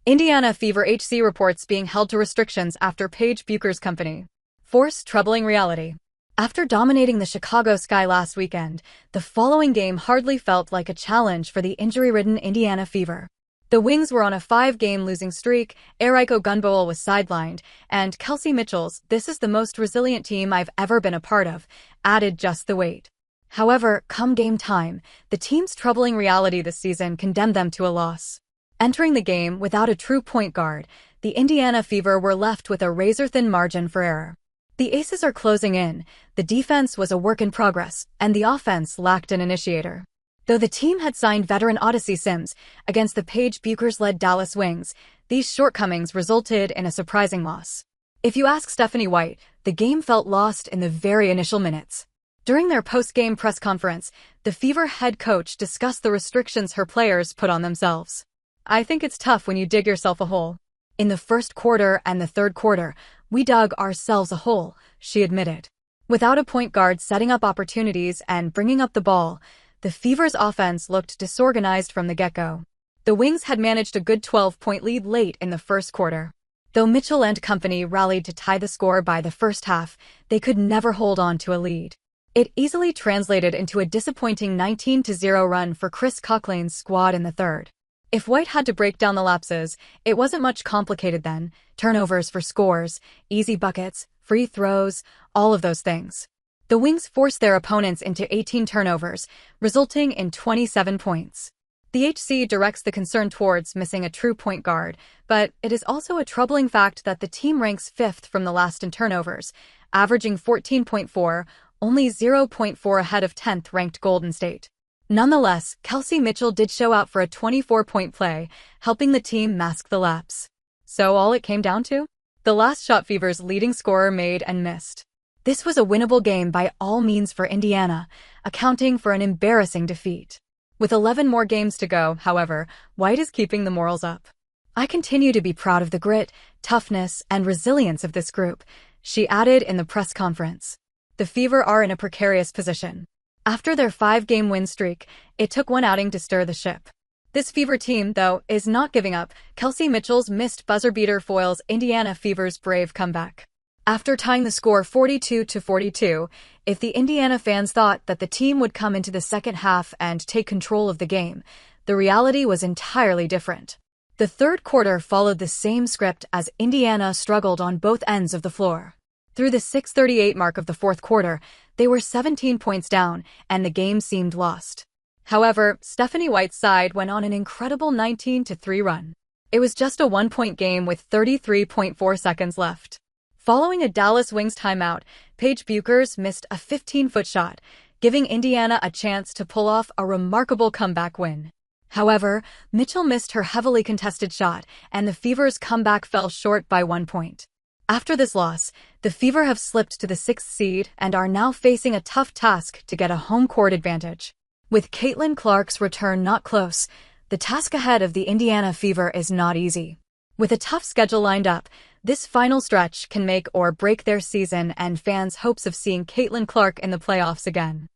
Indiana Fever HC reports being held to restrictions after Paige Bueckers' company. Force troubling reality. After dominating the Chicago Sky last weekend, the following game hardly felt like a challenge for the injury-ridden Indiana Fever. The Wings were on a 5-game losing streak, Eriko Gunbowl was sidelined, and Kelsey Mitchell's "this is the most resilient team I've ever been a part of" added just the weight. However, come game time, the team's troubling reality this season condemned them to a loss. Entering the game without a true point guard, the Indiana Fever were left with a razor-thin margin for error. The Aces are closing in, the defense was a work in progress, and the offense lacked an initiator. Though the team had signed veteran Odyssey Sims against the Paige Bueckers-led Dallas Wings, these shortcomings resulted in a surprising loss. If you ask Stephanie White, the game felt lost in the very initial minutes. During their post-game press conference, the Fever head coach discussed the restrictions her players put on themselves. "I think it's tough when you dig yourself a hole. In the first quarter and the third quarter, we dug ourselves a hole," she admitted. Without a point guard setting up opportunities and bringing up the ball, the Fever's offense looked disorganized from the get-go. The Wings had managed a good 12-point lead late in the first quarter. Though Mitchell and company rallied to tie the score by the first half, they could never hold on to a lead. It easily translated into a disappointing 19-0 run for Chris Cocklane's squad in the third. If White had to break down the lapses, it wasn't much complicated then. Turnovers for scores, easy buckets, free throws, all of those things. The Wings forced their opponents into 18 turnovers, resulting in 27 points. The HC directs the concern towards missing a true point guard, but it is also a troubling fact that the team ranks 5th from the last in turnovers, averaging 14.4, only 0.4 ahead of 10th-ranked Golden State. Nonetheless, Kelsey Mitchell did show out for a 24-point play, helping the team mask the lapse. So all it came down to? The last shot Fever's leading scorer made and missed. This was a winnable game by all means for Indiana, accounting for an embarrassing defeat. With 11 more games to go, however, White is keeping the morals up. "I continue to be proud of the grit, toughness, and resilience of this group," she added in the press conference. The Fever are in a precarious position. After their 5-game win streak, it took one outing to stir the ship. This Fever team, though, is not giving up. Kelsey Mitchell's missed buzzer beater foils Indiana Fever's brave comeback. After tying the score 42-42, if the Indiana fans thought that the team would come into the second half and take control of the game, the reality was entirely different. The third quarter followed the same script as Indiana struggled on both ends of the floor. Through the 6:38 mark of the fourth quarter, they were 17 points down, and the game seemed lost. However, Stephanie White's side went on an incredible 19-3 run. It was just a 1-point game with 33.4 seconds left. Following a Dallas Wings timeout, Paige Bueckers missed a 15-foot shot, giving Indiana a chance to pull off a remarkable comeback win. However, Mitchell missed her heavily contested shot, and the Fever's comeback fell short by 1 point. After this loss, the Fever have slipped to the 6th seed and are now facing a tough task to get a home court advantage. With Caitlin Clark's return not close, the task ahead of the Indiana Fever is not easy. With a tough schedule lined up, this final stretch can make or break their season and fans' hopes of seeing Caitlin Clark in the playoffs again.